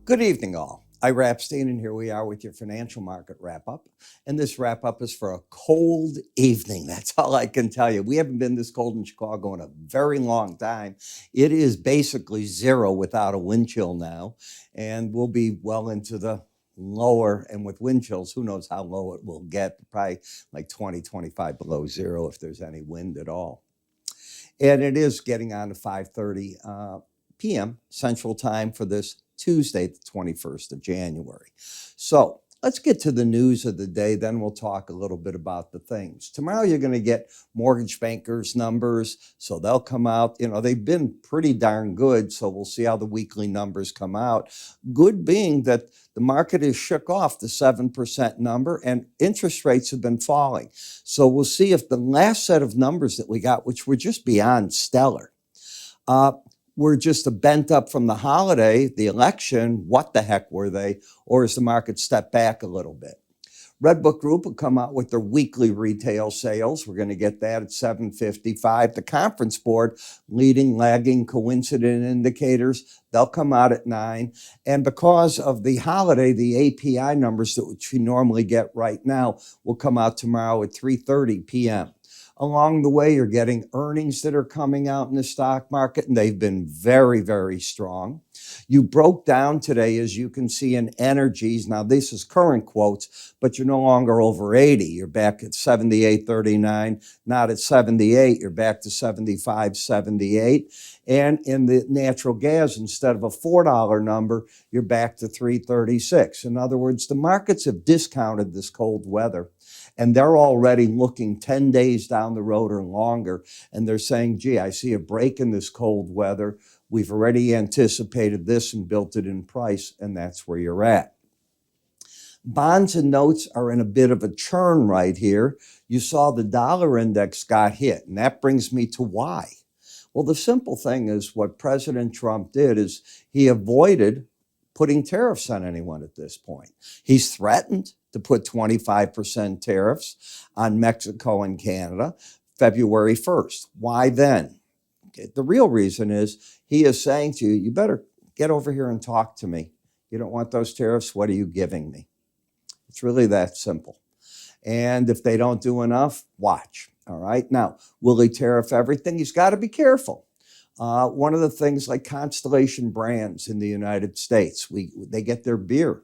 Good evening, all. Ira Epstein, and here we are with your financial market wrap-up. And this wrap-up is for a cold evening. That's all I can tell you. We haven't been this cold in Chicago in a very long time. It is basically zero without a wind chill now, and we'll be well into the lower, and with wind chills, who knows how low it will get, probably like 20, 25 below zero if there's any wind at all. And it is getting on to 5:30 p.m. Central Time for this Tuesday, the 21st of January. So let's get to the news of the day. Then we'll talk a little bit about the things. Tomorrow, you're going to get mortgage bankers' numbers. So they'll come out. You know, they've been pretty darn good. So we'll see how the weekly numbers come out. Good being that the market has shook off the 7% number and interest rates have been falling. So we'll see if the last set of numbers that we got, which were just beyond stellar, were just a bent up from the holiday, the election. What the heck were they? Or has the market stepped back a little bit? Redbook Group will come out with their weekly retail sales. We're going to get that at 7:55. The Conference Board, leading, lagging, coincident indicators, they'll come out at 9. And because of the holiday, the API numbers that we normally get right now will come out tomorrow at 3:30 p.m. Along the way, you're getting earnings that are coming out in the stock market, and they've been very, very strong. You broke down today, as you can see, in energies. Now, this is current quotes, but you're no longer over 80. You're back at 78.39, not at 78. You're back to 75.78. And in the natural gas, instead of a $4 number, you're back to 3.36. In other words, the markets have discounted this cold weather. And they're already looking 10 days down the road or longer. And they're saying, gee, I see a break in this cold weather. We've already anticipated this and built it in price. And that's where you're at. Bonds and notes are in a bit of a churn right here. You saw the dollar index got hit. And that brings me to why. Well, the simple thing is what President Trump did is he avoided putting tariffs on anyone at this point. He's threatened to put 25% tariffs on Mexico and Canada February 1st. Why then? Okay, the real reason is he is saying to you, you better get over here and talk to me. You don't want those tariffs? What are you giving me? It's really that simple. And if they don't do enough, watch. All right. Now, will he tariff everything? He's got to be careful. One of the things like Constellation Brands in the United States, they get their beer,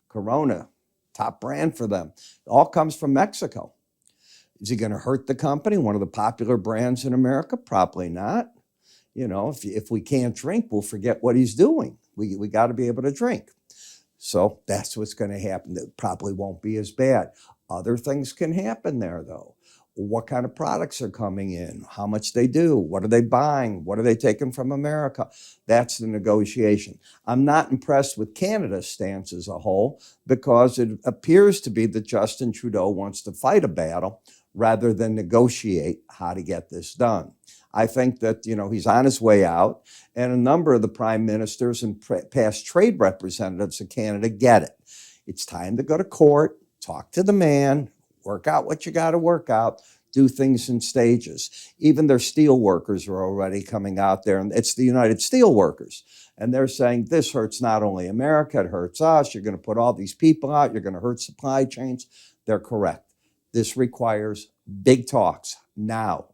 Corona, top brand for them. It all comes from Mexico. Is he going to hurt the company? One of the popular brands in America? Probably not. You know, if we can't drink, we'll forget what he's doing. We got to be able to drink. So that's what's going to happen. It probably won't be as bad. Other things can happen there, though. What kind of products are coming in, how much they do, what are they buying, what are they taking from America? That's the negotiation. I'm not impressed with Canada's stance as a whole because it appears to be that Justin Trudeau wants to fight a battle rather than negotiate how to get this done. I think that, he's on his way out, and a number of the prime ministers and past trade representatives of Canada get it. It's time to go to court, talk to the man, work out what you got to work out, do things in stages. Even their steel workers are already coming out there, and it's the United Steel Workers. And they're saying this hurts not only America, it hurts us. You're going to put all these people out. You're going to hurt supply chains. They're correct. This requires big talks now,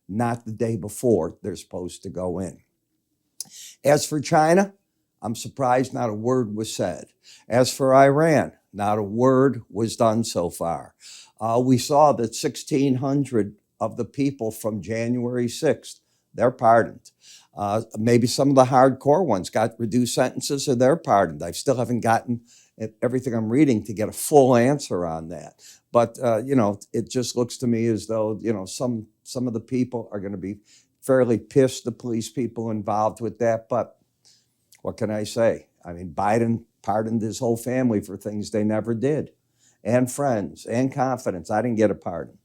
not the day before they're supposed to go in. As for China, I'm surprised not a word was said. As for Iran, not a word was done so far. We saw that 1,600 of the people from January 6th, they're pardoned. Maybe some of the hardcore ones got reduced sentences or they're pardoned. I still haven't gotten everything I'm reading to get a full answer on that. But, it just looks to me as though, some of the people are going to be fairly pissed, the police people involved with that. But what can I say? I mean, Biden pardoned his whole family for things they never did, and friends, and confidence. I didn't get a pardon.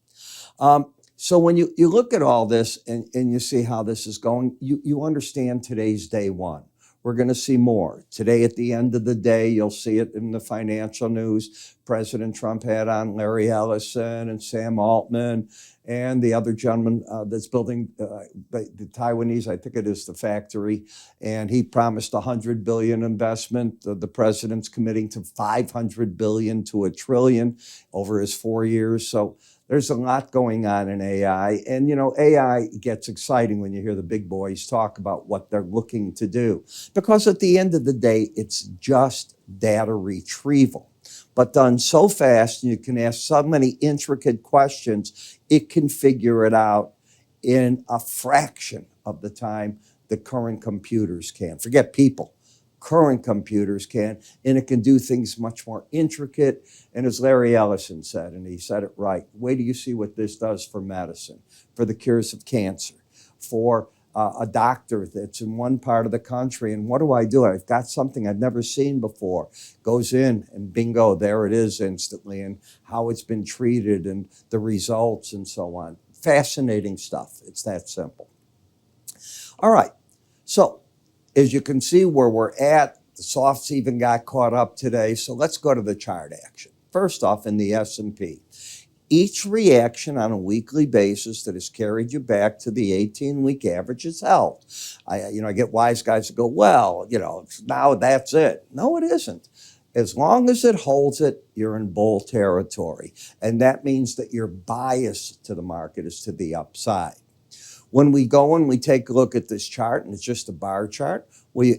So when you look at all this and you see how this is going, you understand today's day one. we're going to see more. Today, at the end of the day, you'll see it in the financial news. President Trump had on Larry Ellison and Sam Altman and the other gentleman that's building the Taiwanese, I think it is the factory, and he promised $100 billion investment. The president's committing to $500 billion to $1 trillion over his 4 years. So there's a lot going on in AI. And, you know, AI gets exciting when you hear the big boys talk about what they're looking to do. Because at the end of the day, it's just data retrieval, but done so fast, and you can ask so many intricate questions, it can figure it out in a fraction of the time the current computers can. Forget people. Current computers can, and it can do things much more intricate. And as Larry Ellison said, and he said it right, wait till you see what this does for medicine, for the cures of cancer, for a doctor that's in one part of the country. And what do? I've got something I've never seen before. Goes in and bingo, there it is instantly, and how it's been treated and the results and so on. Fascinating stuff. It's that simple. All right. So as you can see where we're at, the softs even got caught up today. So let's go to the chart action. First off, in the S&P. Each reaction on a weekly basis that has carried you back to the 18-week average is held. I get wise guys that go, well, now that's it. No, it isn't. As long as it holds it, you're in bull territory. And that means that your bias to the market is to the upside. When we go and we take a look at this chart, and it's just a bar chart,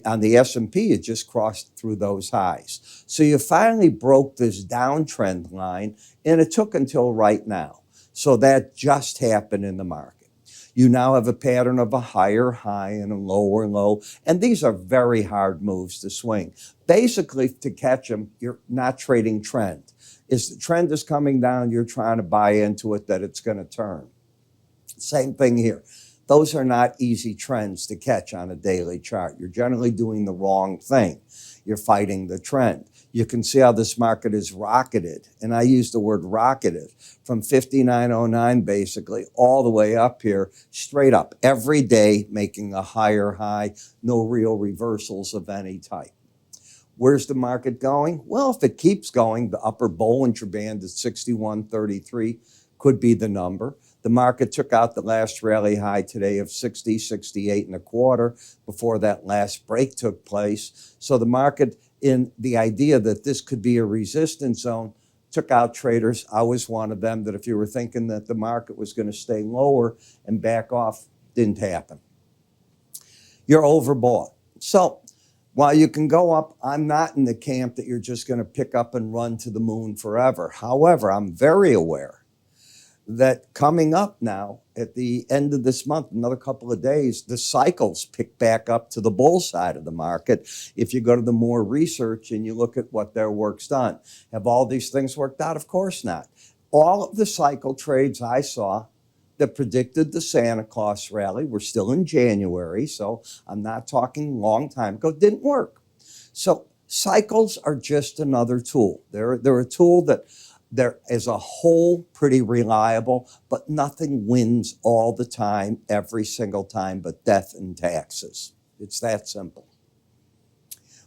on the S&P, it just crossed through those highs. So you finally broke this downtrend line, and it took until right now. So that just happened in the market. You now have a pattern of a higher high and a lower low, and these are very hard moves to swing. Basically, to catch them, you're not trading trend. If the trend is coming down, you're trying to buy into it that it's going to turn. Same thing here. Those are not easy trends to catch on a daily chart. You're generally doing the wrong thing. You're fighting the trend. You can see how this market is rocketed, and I use the word rocketed, from 59.09 basically all the way up here, straight up, every day making a higher high, no real reversals of any type. Where's the market going? Well, if it keeps going, the upper Bollinger Band at 61.33 could be the number. The market took out the last rally high today of 68 and a quarter before that last break took place. So the market, in the idea that this could be a resistance zone, took out traders. I was one of them that if you were thinking that the market was going to stay lower and back off, didn't happen. You're overbought. So while you can go up, I'm not in the camp that you're just going to pick up and run to the moon forever. However, I'm very aware that coming up now at the end of this month, another couple of days, the cycles pick back up to the bull side of the market. If you go to the more research and you look at what their work's done, have all these things worked out? Of course not. All of the cycle trades I saw that predicted the Santa Claus rally, we're still in January, so I'm not talking long time ago, didn't work. So cycles are just another tool. They're a tool that they're, as a whole, pretty reliable, but nothing wins all the time, every single time, but death and taxes. It's that simple.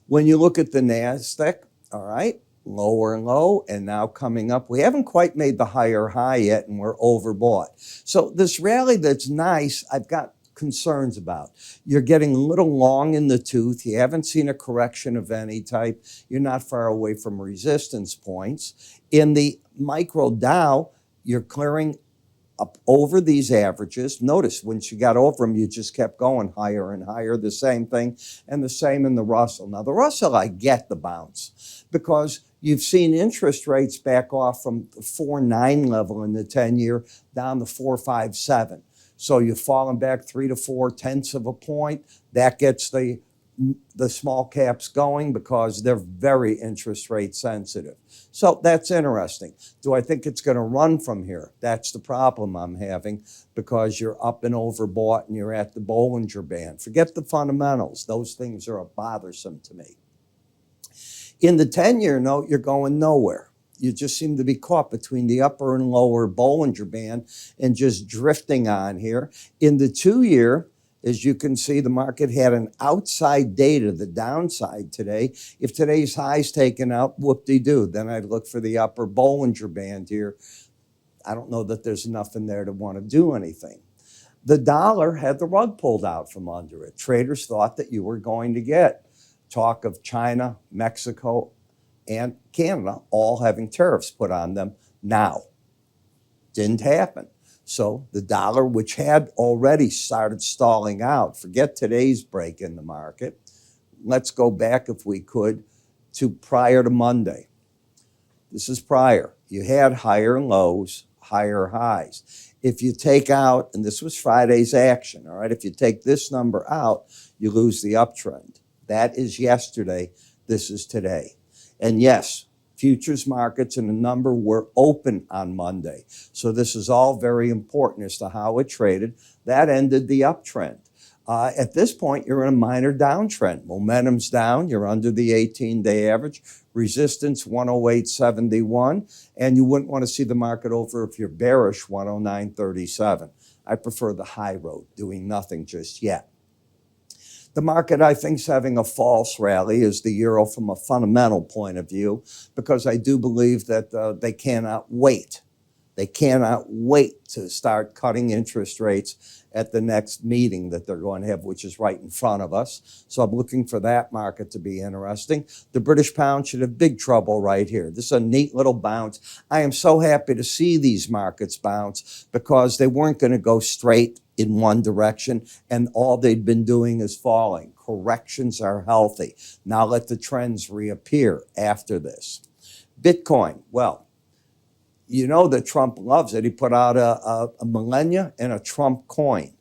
When you look at the NASDAQ, all right, lower and low, and now coming up. We haven't quite made the higher high yet, and we're overbought. So this rally that's nice, I've got concerns about. You're getting a little long in the tooth. You haven't seen a correction of any type. You're not far away from resistance points. In the micro Dow, you're clearing up over these averages. Notice once you got over them, you just kept going higher and higher. The same thing, and the same in the Russell. Now, the Russell, I get the bounce because you've seen interest rates back off from the 4.9 level in the 10-year down to 4.57. So you've fallen back 3 to 4 tenths of a point. That gets the small caps going because they're very interest rate sensitive. So that's interesting. Do I think it's going to run from here? That's the problem I'm having because you're up and overbought and you're at the Bollinger Band. Forget the fundamentals. Those things are bothersome to me. In the 10-year note, you're going nowhere. You just seem to be caught between the upper and lower Bollinger Band and just drifting on here. In the 2-year, As you can see, the market had an outside day to the downside today. If today's high's taken out, whoop-de-doo. Then I'd look for the upper Bollinger Band here. I don't know that there's enough in there to want to do anything. The dollar had the rug pulled out from under it. Traders thought that you were going to get talk of China, Mexico, and Canada all having tariffs put on them now. Didn't happen. So the dollar, which had already started stalling out, forget today's break in the market. Let's go back, if we could, to prior to Monday. This is prior. You had higher lows, higher highs. If you take out, and this was Friday's action, all right, if you take this number out, you lose the uptrend. That is yesterday. This is today. And yes, futures markets and a number were open on Monday. So this is all very important as to how it traded. That ended the uptrend. At this point, you're in a minor downtrend. Momentum's down. You're under the 18-day average. Resistance 108.71. And you wouldn't want to see the market over, if you're bearish, 109.37. I prefer the high road, doing nothing just yet. The market, I think, is having a false rally as the euro from a fundamental point of view, because I do believe that they cannot wait. They cannot wait to start cutting interest rates at the next meeting that they're going to have, which is right in front of us. So I'm looking for that market to be interesting. The British pound should have big trouble right here. This is a neat little bounce. I am so happy to see these markets bounce, because they weren't going to go straight in one direction, and all they'd been doing is falling. Corrections are healthy. Now let the trends reappear after this. Bitcoin, well, you know that Trump loves it. He put out a millennia and a Trump coin.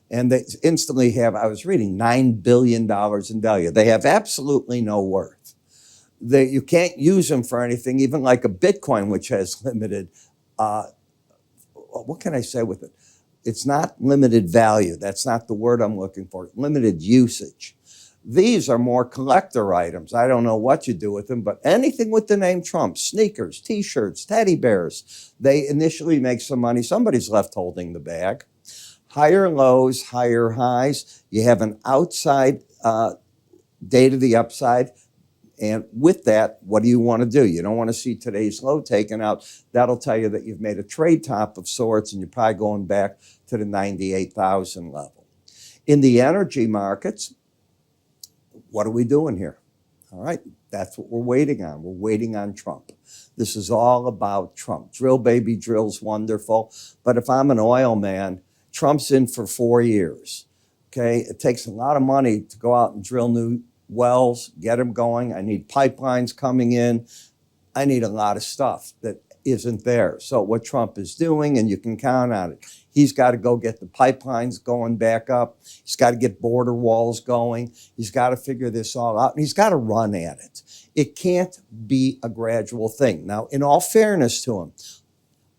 And they instantly have, I was reading, $9 billion in value. They have absolutely no worth. You can't use them for anything, even like a Bitcoin, which has limited, what can I say with it? It's not limited value. That's not the word I'm looking for. Limited usage. These are more collector items. I don't know what you do with them, but anything with the name Trump, sneakers, T-shirts, teddy bears, they initially make some money. Somebody's left holding the bag. Higher lows, higher highs. You have an outside day to the upside. And with that, what do you want to do? You don't want to see today's low taken out. That'll tell you that you've made a trade top of sorts, and you're probably going back to the 98,000 level. In the energy markets, what are we doing here? All right, that's what we're waiting on. We're waiting on Trump. This is all about Trump. Drill, baby, drill's wonderful. But if I'm an oil man, Trump's in for 4 years. Okay, it takes a lot of money to go out and drill new wells, get them going. I need pipelines coming in. I need a lot of stuff that isn't there. So what Trump is doing, and you can count on it, he's got to go get the pipelines going back up. He's got to get border walls going. He's got to figure this all out, and he's got to run at it. It can't be a gradual thing. Now, in all fairness to him,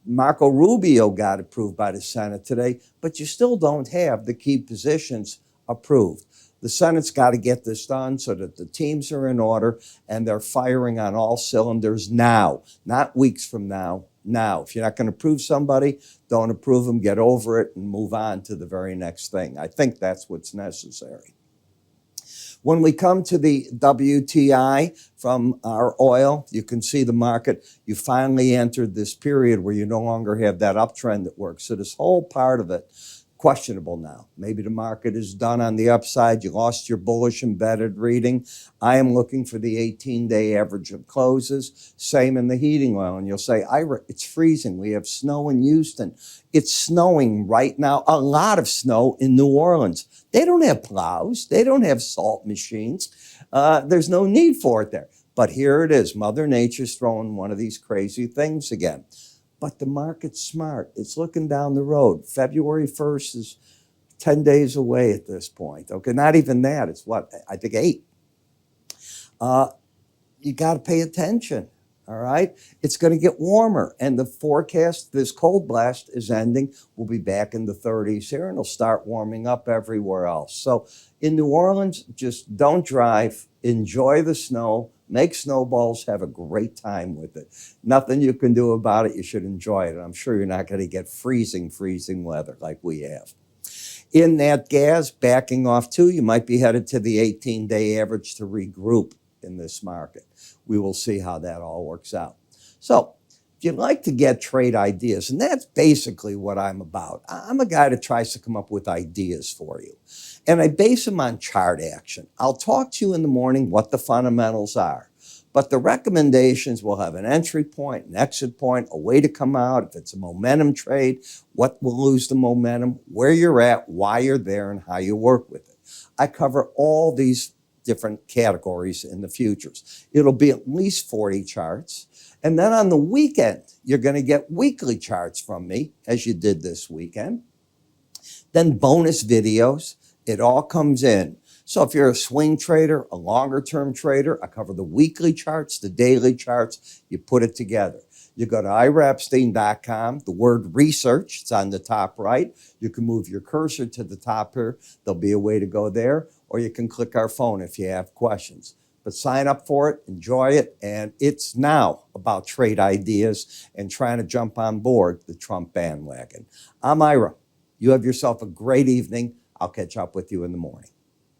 Marco Rubio got approved by the Senate today, but you still don't have the key positions approved. The Senate's got to get this done so that the teams are in order and they're firing on all cylinders now, not weeks from now, now. If you're not going to approve somebody, don't approve them, get over it, and move on to the very next thing. I think that's what's necessary. When we come to the WTI from our oil, you can see the market. You finally entered this period where you no longer have that uptrend that works. So this whole part of it, questionable now. Maybe the market is done on the upside. You lost your bullish embedded reading. I am looking for the 18-day average of closes. Same in the heating oil. And you'll say, Ira, it's freezing. We have snow in Houston. It's snowing right now. A lot of snow in New Orleans. They don't have plows. They don't have salt machines. There's no need for it there. But here it is. Mother Nature's throwing one of these crazy things again. But the market's smart. It's looking down the road. February 1st is 10 days away at this point. Okay, not even that. It's what? I think 8. You got to pay attention, all right? It's going to get warmer. And the forecast, this cold blast is ending. We'll be back in the 30s here, and it'll start warming up everywhere else. So in New Orleans, just don't drive. Enjoy the snow. Make snowballs, have a great time with it. Nothing you can do about it. You should enjoy it. And I'm sure you're not going to get freezing weather like we have. In that gas, backing off too, you might be headed to the 18-day average to regroup in this market. We will see how that all works out. So if you'd like to get trade ideas, and that's basically what I'm about. I'm a guy that tries to come up with ideas for you. And I base them on chart action. I'll talk to you in the morning what the fundamentals are. But the recommendations will have an entry point, an exit point, a way to come out. If it's a momentum trade, what will lose the momentum, where you're at, why you're there, and how you work with it. I cover all these different categories in the futures. It'll be at least 40 charts. And then on the weekend, you're going to get weekly charts from me, as you did this weekend. Then bonus videos. It all comes in. So if you're a swing trader, a longer-term trader, I cover the weekly charts, the daily charts. You put it together. You go to iraepstein.com, the word research, it's on the top right. You can move your cursor to the top here. There'll be a way to go there, or you can click our phone if you have questions. But sign up for it, enjoy it, and it's now about trade ideas and trying to jump on board the Trump bandwagon. I'm Ira. You have yourself a great evening. I'll catch up with you in the morning.